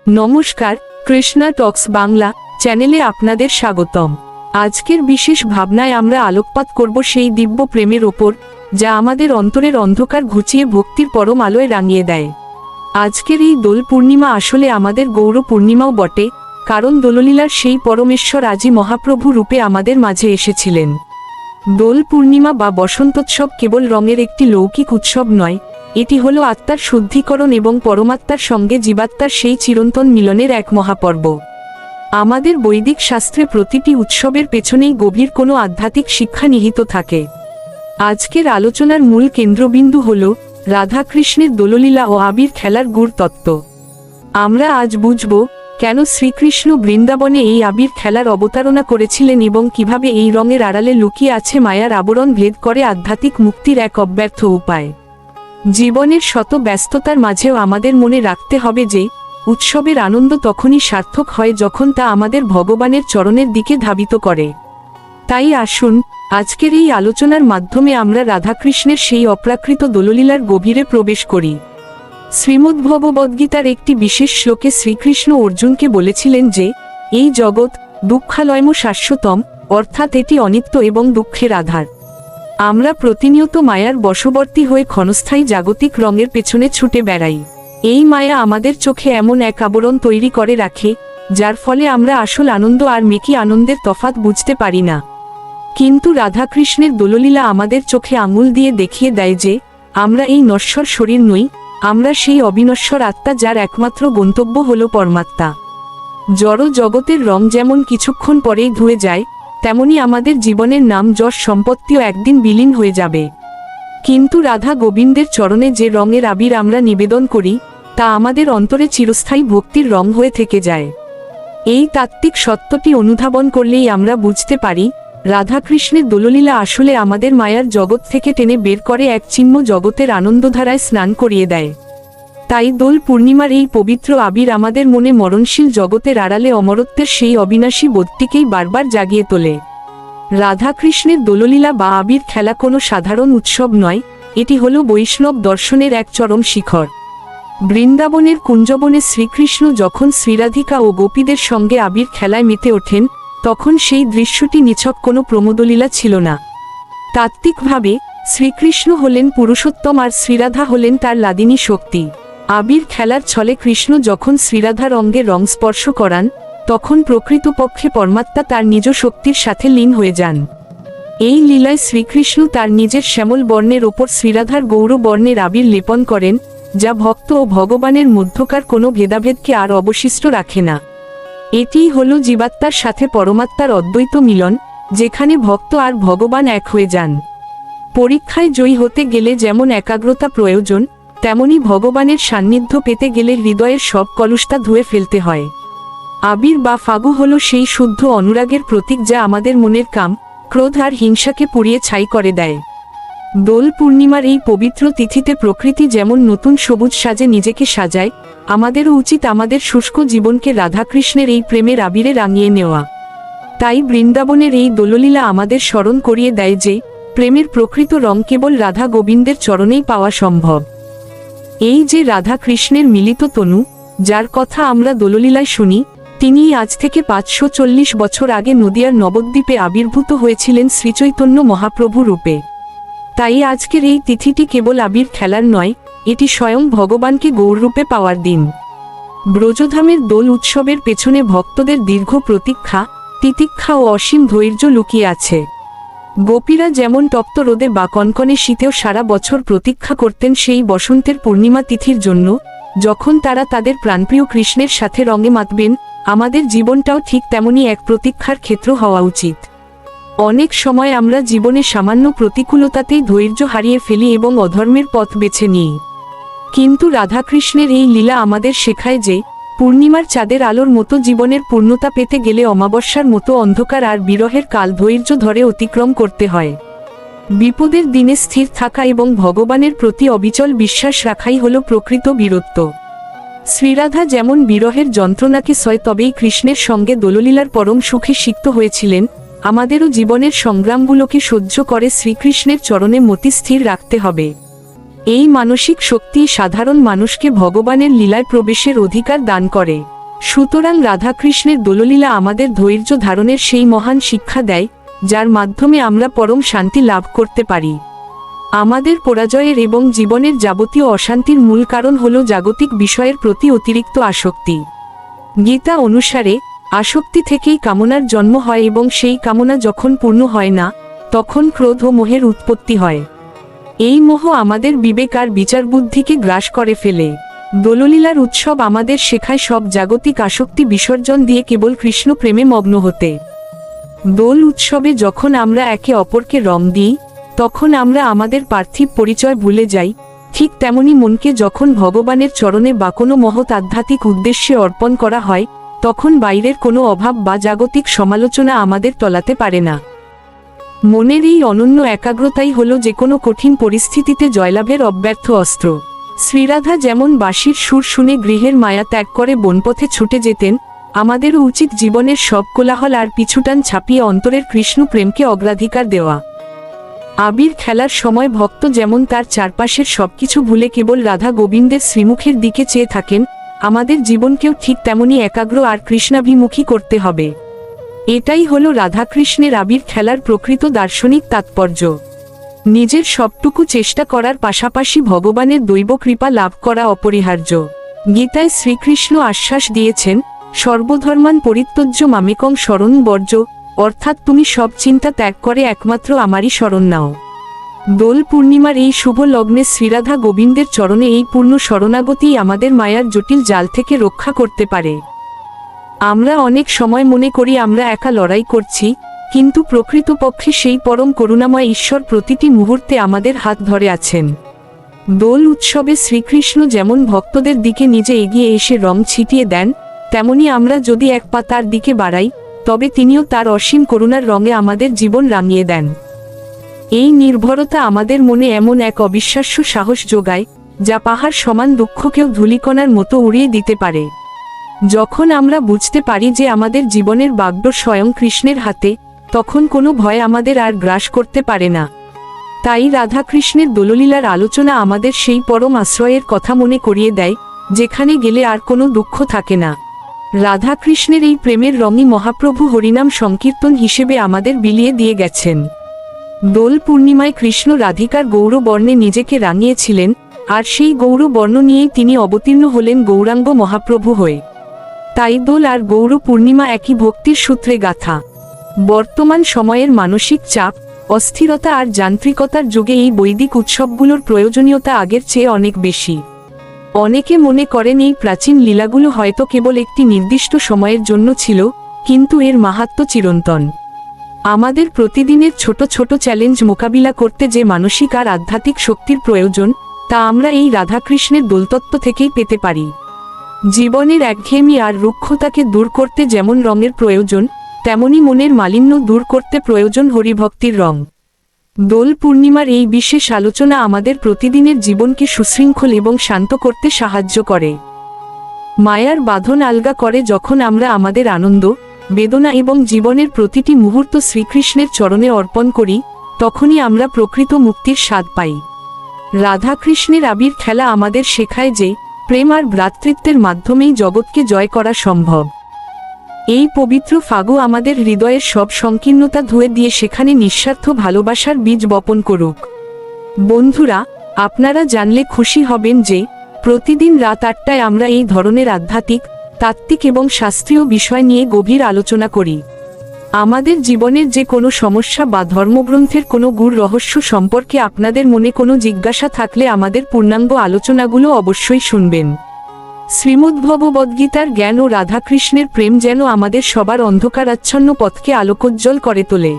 নমস্কার, কৃষ্ণা টক্স বাংলা চ্যানেলে আপনাদের স্বাগতম। আজকের বিশেষ ভাবনায় আমরা আলোকপাত করব সেই দিব্য প্রেমের ওপর, যা আমাদের অন্তরের অন্ধকার ঘুচিয়ে ভক্তির পরম আলোয় রাঙিয়ে দেয়। আজকের এই দোল পূর্ণিমা আসলে আমাদের গৌর পূর্ণিমাও বটে, কারণ দোললীলার সেই পরমেশ্বর আজই মহাপ্রভু রূপে আমাদের মাঝে এসেছিলেন। দোল পূর্ণিমা বা বসন্তোৎসব কেবল রঙের একটি লৌকিক উৎসব নয়, এটি হলো আত্মার শুদ্ধিকরণ এবং পরমাত্মার সঙ্গে জীবাত্মার সেই চিরন্তন মিলনের এক মহাপর্ব। আমাদের বৈদিক শাস্ত্রে প্রতিটি উৎসবের পেছনেই গভীর কোনো আধ্যাত্মিক শিক্ষা নিহিত থাকে। আজকের আলোচনার মূল কেন্দ্রবিন্দু হল রাধাকৃষ্ণের দোললীলা ও আবির খেলার গূঢ় তত্ত্ব। আমরা আজ বুঝব কেন শ্রীকৃষ্ণ বৃন্দাবনে এই আবির খেলার অবতারণা করেছিলেন এবং কিভাবে এই রঙের আড়ালে লুকিয়ে আছে মায়ার আবরণ ভেদ করে আধ্যাত্মিক মুক্তির এক অব্যর্থ উপায়। জীবনের শত ব্যস্ততার মাঝেও আমাদের মনে রাখতে হবে যে উৎসবের আনন্দ তখনই সার্থক হয় যখন তা আমাদের ভগবানের চরণের দিকে ধাবিত করে। তাই আসুন, আজকের এই আলোচনার মাধ্যমে আমরা রাধাকৃষ্ণের সেই অপ্রাকৃত দোললীলার গভীরে প্রবেশ করি। শ্রীমদ্ভগবদ্গীতার একটি বিশেষ শ্লোকে শ্রীকৃষ্ণ অর্জুনকে বলেছিলেন যে এই জগৎ দুঃখালয়ম শাশ্বতম, অর্থাৎ এটি অনিত্য এবং দুঃখের আধার। আমরা প্রতিনিয়ত মায়ার বশবর্তী হয়ে ক্ষণস্থায়ী জাগতিক রঙের পেছনে ছুটে বেড়াই। এই মায়া আমাদের চোখে এমন এক আবরণ তৈরি করে রাখে, যার ফলে আমরা আসল আনন্দ আর মেকি আনন্দের তফাৎ বুঝতে পারি না। কিন্তু রাধাকৃষ্ণের দোললীলা আমাদের চোখে আঙুল দিয়ে দেখিয়ে দেয় যে আমরা এই নশ্বর শরীর নই, আমরা সেই অবিনশ্বর আত্মা যার একমাত্র গন্তব্য হল পরমাত্মা। জড় জগতের রং যেমন কিছুক্ষণ পরেই ধুয়ে যায়, তেমনি আমাদের জীবনের নাম যশ সম্পত্তিও একদিন বিলীন হয়ে যাবে। কিন্তু রাধা গোবিন্দের চরণে যে রঙের আবির আমরা নিবেদন করি, তা আমাদের অন্তরে চিরস্থায়ী ভক্তির রং হয়ে থেকে যায়। এই তাত্ত্বিক সত্যটি অনুধাবন করলেই আমরা বুঝতে পারি রাধাকৃষ্ণের দোললীলা আসলে আমাদের মায়ার জগৎ থেকে টেনে বের করে এক চিন্ম জগতের আনন্দধারায় স্নান করিয়ে দেয়। তাই দোল পূর্ণিমার এই পবিত্র আবির আমাদের মনে মরণশীল জগতের আড়ালে অমরত্বের সেই অবিনাশী বোধটিকেই বারবার জাগিয়ে তোলে। রাধাকৃষ্ণের দোললীলা বা আবির খেলা কোনো সাধারণ উৎসব নয়, এটি হলো বৈষ্ণব দর্শনের এক চরম শিখর। বৃন্দাবনের কুঞ্জবনে শ্রীকৃষ্ণ যখন শ্রীরাধিকা ও গোপীদের সঙ্গে আবির খেলায় মেতে ওঠেন, তখন সেই দৃশ্যটি নিছক কোনো প্রমোদলীলা ছিল না। তাত্ত্বিকভাবে শ্রীকৃষ্ণ হলেন পুরুষোত্তম আর শ্রীরাধা হলেন তার লাদিনী শক্তি। আবির খেলার ছলে কৃষ্ণ যখন শ্রীরাধার অঙ্গে রং স্পর্শ করান, তখন প্রকৃতপক্ষে পরমাত্মা তার নিজ শক্তির সাথে লীন হয়ে যান। এই লীলায় শ্রীকৃষ্ণ তার নিজের শ্যামল বর্ণের ওপর শ্রীরাধার গৌর বর্ণের আবির লেপন করেন, যা ভক্ত ও ভগবানের মধ্যকার কোনো ভেদাভেদকে আর অবশিষ্ট রাখে না। এটিই হল জীবাত্মার সাথে পরমাত্মার অদ্বৈত মিলন, যেখানে ভক্ত আর ভগবান এক হয়ে যান। পরীক্ষায় জয়ী হতে গেলে যেমন একাগ্রতা প্রয়োজন, তেমনি ভগবানের সান্নিধ্য পেতে গেলে হৃদয়ের সব কলুষতা ধুয়ে ফেলতে হয়। আবির বা ফাগু হল সেই শুদ্ধ অনুরাগের প্রতীক যা আমাদের মনের কাম, ক্রোধ আর হিংসাকে পুড়িয়ে ছাই করে দেয়। দোল পূর্ণিমার এই পবিত্র তিথিতে প্রকৃতি যেমন নতুন সবুজ সাজে নিজেকে সাজায়, আমাদেরও উচিত আমাদের শুষ্ক জীবনকে রাধাকৃষ্ণের এই প্রেমের আবিরে রাঙিয়ে নেওয়া। তাই বৃন্দাবনের এই দোললীলা আমাদের স্মরণ করিয়ে দেয় যে প্রেমের প্রকৃত রং কেবল রাধা গোবিন্দের চরণেই পাওয়া সম্ভব। এই যে রাধাকৃষ্ণের মিলিত তনু, যার কথা আমরা দোললীলায় শুনি, তিনিই আজ থেকে 540 বছর আগে নদিয়ার নবদ্বীপে আবির্ভূত হয়েছিলেন শ্রীচৈতন্য মহাপ্রভু রূপে। তাই আজকের এই তিথিটি কেবল আবির খেলার নয়, এটি স্বয়ং ভগবানকে গৌররূপে পাওয়ার দিন। ব্রজধামের দোল উৎসবের পেছনে ভক্তদের দীর্ঘ প্রতীক্ষা, তিতিক্ষা ও অসীম ধৈর্য লুকিয়ে আছে। গোপীরা যেমন তপ্ত রোদে বা কনকনে শীতেও সারা বছর প্রতীক্ষা করতেন সেই বসন্তের পূর্ণিমা তিথির জন্য, যখন তারা তাদের প্রাণপ্রিয় কৃষ্ণের সাথে রঙে মাতবেন, আমাদের জীবনটাও ঠিক তেমনই এক প্রতীক্ষার ক্ষেত্র হওয়া উচিত। অনেক সময় আমরা জীবনে সামান্য প্রতিকূলতাতেই ধৈর্য হারিয়ে ফেলি এবং অধর্মের পথ বেছে নিই। কিন্তু রাধাকৃষ্ণের এই লীলা আমাদের শেখায় যে পূর্ণিমার চাঁদের আলোর মতো জীবনের পূর্ণতা পেতে গেলে অমাবস্যার মতো অন্ধকার আর বিরহের কাল ধৈর্য ধরে অতিক্রম করতে হয়। বিপদের দিনে স্থির থাকা এবং ভগবানের প্রতি অবিচল বিশ্বাস রাখাই হল প্রকৃত বীরত্ব। শ্রীরাধা যেমন বিরহের যন্ত্রণাকে সয় তবেই কৃষ্ণের সঙ্গে দোললীলার পরম সুখে সিক্ত হয়েছিলেন, আমাদেরও জীবনের সংগ্রামগুলোকে সহ্য করে শ্রীকৃষ্ণের চরণে মতি স্থির রাখতে হবে। এই মানসিক শক্তি সাধারণ মানুষকে ভগবানের লীলায় প্রবেশের অধিকার দান করে। সুতরাং রাধাকৃষ্ণের দোললীলা আমাদের ধৈর্য ধারণের সেই মহান শিক্ষা দেয়, যার মাধ্যমে আমরা পরম শান্তি লাভ করতে পারি। আমাদের পরাজয়ের এবং জীবনের যাবতীয় অশান্তির মূল কারণ হল জাগতিক বিষয়ের প্রতি অতিরিক্ত আসক্তি। গীতা অনুসারে আসক্তি থেকেই কামনার জন্ম হয় এবং সেই কামনা যখন পূর্ণ হয় না, তখন ক্রোধ ও মোহের উৎপত্তি হয়। এই মোহ আমাদের বিবেক আর বিচার বুদ্ধিকে গ্রাস করে ফেলে। দোললীলার উৎসব আমাদের শেখায় সব জাগতিক আসক্তি বিসর্জন দিয়ে কেবল কৃষ্ণ প্রেমে মগ্ন হতে। দোল উৎসবে যখন আমরা একে অপরকে রং দিই, তখন আমরা আমাদের পার্থিব পরিচয় ভুলে যাই। ঠিক তেমনি মনকে যখন ভগবানের চরণে বা কোনো মহৎ আধ্যাত্মিক উদ্দেশ্যে অর্পণ করা হয়, তখন বাইরের কোনো অভাব বা জাগতিক সমালোচনা আমাদের টলাতে পারে না। মনের এই অনন্য একাগ্রতাই হল যে কোনো কঠিন পরিস্থিতিতে জয়লাভের অব্যর্থ অস্ত্র। শ্রীরাধা যেমন বাঁশির সুর শুনে গৃহের মায়া ত্যাগ করে বনপথে ছুটে যেতেন, আমাদেরও উচিত জীবনের সব কোলাহল আর পিছুটান ছাপিয়ে অন্তরের কৃষ্ণ প্রেমকে অগ্রাধিকার দেওয়া। আবির খেলার সময় ভক্ত যেমন তার চারপাশের সবকিছু ভুলে কেবল রাধা গোবিন্দের শ্রীমুখের দিকে চেয়ে থাকেন, আমাদের জীবনকেও ঠিক তেমনি একাগ্র আর কৃষ্ণাভিমুখী করতে হবে। এটাই হলো রাধাকৃষ্ণের আবির খেলার প্রকৃত দার্শনিক তাৎপর্য। নিজের সবটুকু চেষ্টা করার পাশাপাশি ভগবানের দৈব কৃপা লাভ করা অপরিহার্য। গীতায় শ্রীকৃষ্ণ আশ্বাস দিয়েছেন, সর্বধর্মান পরিত্যজ্য মামেকং শরণ বর্জ, অর্থাৎ তুমি সব চিন্তা ত্যাগ করে একমাত্র আমারই শরণ নাও। দোল পূর্ণিমার এই শুভ লগ্নে শ্রীরাধা গোবিন্দের চরণে এই পূর্ণ শরণাগতিই আমাদের মায়ার জটিল জাল থেকে রক্ষা করতে পারে। আমরা অনেক সময় মনে করি আমরা একা লড়াই করছি, কিন্তু প্রকৃতপক্ষে সেই পরম করুণাময় ঈশ্বর প্রতিটি মুহূর্তে আমাদের হাত ধরে আছেন। দোল উৎসবে শ্রীকৃষ্ণ যেমন ভক্তদের দিকে নিজে এগিয়ে এসে রং ছিটিয়ে দেন, তেমনি আমরা যদি এক পা তার দিকে বাড়াই, তবে তিনিও তার অসীম করুণার রঙে আমাদের জীবন রাঙিয়ে দেন। এই নির্ভরতা আমাদের মনে এমন এক অবিশ্বাস্য সাহস যোগায়, যা পাহাড় সমান দুঃখকেও ধূলিকণার মতো উড়িয়ে দিতে পারে। যখন আমরা বুঝতে পারি যে আমাদের জীবনের বাগডোর স্বয়ং কৃষ্ণের হাতে, তখন কোনো ভয় আমাদের আর গ্রাস করতে পারে না। তাই রাধাকৃষ্ণের দোললীলার আলোচনা আমাদের সেই পরম আশ্রয়ের কথা মনে করিয়ে দেয়, যেখানে গেলে আর কোনো দুঃখ থাকে না। রাধাকৃষ্ণের এই প্রেমের রঙই মহাপ্রভু হরিনাম সংকীর্তন হিসেবে আমাদের বিলিয়ে দিয়ে গেছেন। দোল পূর্ণিমায় কৃষ্ণ রাধিকার গৌরবর্ণে নিজেকে রাঙিয়েছিলেন, আর সেই গৌরবর্ণ নিয়েই তিনি অবতীর্ণ হলেন গৌরাঙ্গ মহাপ্রভু হয়ে। তাই দোল আর গৌর পূর্ণিমা একই ভক্তির সূত্রে গাথা। বর্তমান সময়ের মানসিক চাপ, অস্থিরতা আর যান্ত্রিকতার যুগে এই বৈদিক উৎসবগুলোর প্রয়োজনীয়তা আগের চেয়ে অনেক বেশি। অনেকে মনে করেন এই প্রাচীন লীলাগুলো হয়তো কেবল একটি নির্দিষ্ট সময়ের জন্য ছিল, কিন্তু এর মাহাত্ম্য চিরন্তন। আমাদের প্রতিদিনের ছোট ছোট চ্যালেঞ্জ মোকাবিলা করতে যে মানসিক আর আধ্যাত্মিক শক্তির প্রয়োজন, তা আমরা এই রাধাকৃষ্ণের দোলতত্ত্ব থেকেই পেতে পারি। জীবনের একঘেয়েমি আর রুক্ষতাকে দূর করতে যেমন রঙের প্রয়োজন, তেমনি মনের মালিন্য দূর করতে প্রয়োজন হরিভক্তির রং। দোল পূর্ণিমার এই বিশেষ আলোচনা আমাদের প্রতিদিনের জীবনকে সুশৃঙ্খল এবং শান্ত করতে সাহায্য করে। মায়ার বাঁধন আলগা করে যখন আমরা আমাদের আনন্দ, বেদনা এবং জীবনের প্রতিটি মুহূর্ত শ্রীকৃষ্ণের চরণে অর্পণ করি, তখনই আমরা প্রকৃত মুক্তির স্বাদ পাই। রাধাকৃষ্ণের আবির খেলা আমাদের শেখায় যে প্রেম আর ভ্রাতৃত্বের মাধ্যমেই জগৎকে জয় করা সম্ভব। এই পবিত্র ফাগু আমাদের হৃদয়ের সব সংকীর্ণতা ধুয়ে দিয়ে সেখানে নিঃস্বার্থ ভালোবাসার বীজ বপন করুক। বন্ধুরা, আপনারা জানলে খুশি হবেন যে প্রতিদিন রাত 8টায় আমরা এই ধরনের আধ্যাত্মিক, তাত্ত্বিক এবং শাস্ত্রীয় বিষয় নিয়ে গভীর আলোচনা করি। আমাদের জীবনের যে কোনো সমস্যা বা ধর্মগ্রন্থের কোনো গূঢ় রহস্য সম্পর্কে আপনাদের মনে কোনো জিজ্ঞাসা থাকলে আমাদের পূর্ণাঙ্গ আলোচনাগুলো অবশ্যই শুনবেন। শ্রীমদ্ভগবদ্গীতার জ্ঞান ও রাধাকৃষ্ণের প্রেম যেন আমাদের সবার অন্ধকারাচ্ছন্ন পথকে আলোকোজ্জ্বল করে তোলে।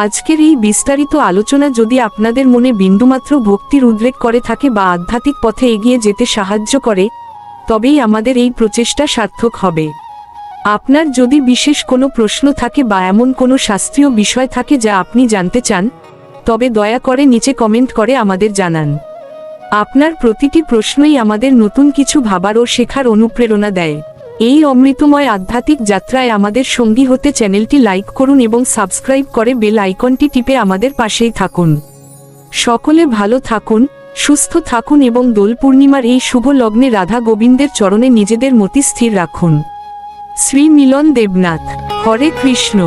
আজকের এই বিস্তারিত আলোচনা যদি আপনাদের মনে বিন্দুমাত্র ভক্তির উদ্রেক করে থাকে বা আধ্যাত্মিক পথে এগিয়ে যেতে সাহায্য করে, তবেই আমাদের এই প্রচেষ্টা সার্থক হবে। আপনার যদি বিশেষ কোনো প্রশ্ন থাকে বা এমন কোনো শাস্ত্রীয় বিষয় থাকে যা আপনি জানতে চান, তবে দয়া করে নিচে কমেন্ট করে আমাদের জানান। আপনার প্রতিটি প্রশ্নই আমাদের নতুন কিছু ভাবার ও শেখার অনুপ্রেরণা দেয়। এই অমৃতময় আধ্যাত্মিক যাত্রায় আমাদের সঙ্গী হতে চ্যানেলটি লাইক করুন এবং সাবস্ক্রাইব করে বেল আইকনটি টিপে আমাদের পাশেই থাকুন। সকলে ভালো থাকুন, সুস্থ থাকুন এবং দোল পূর্ণিমার এই শুভ লগ্নে রাধা গোবিন্দের চরণে নিজেদের মতি স্থির রাখুন। শ্রী মিলন দেবনাথ। হরে কৃষ্ণ।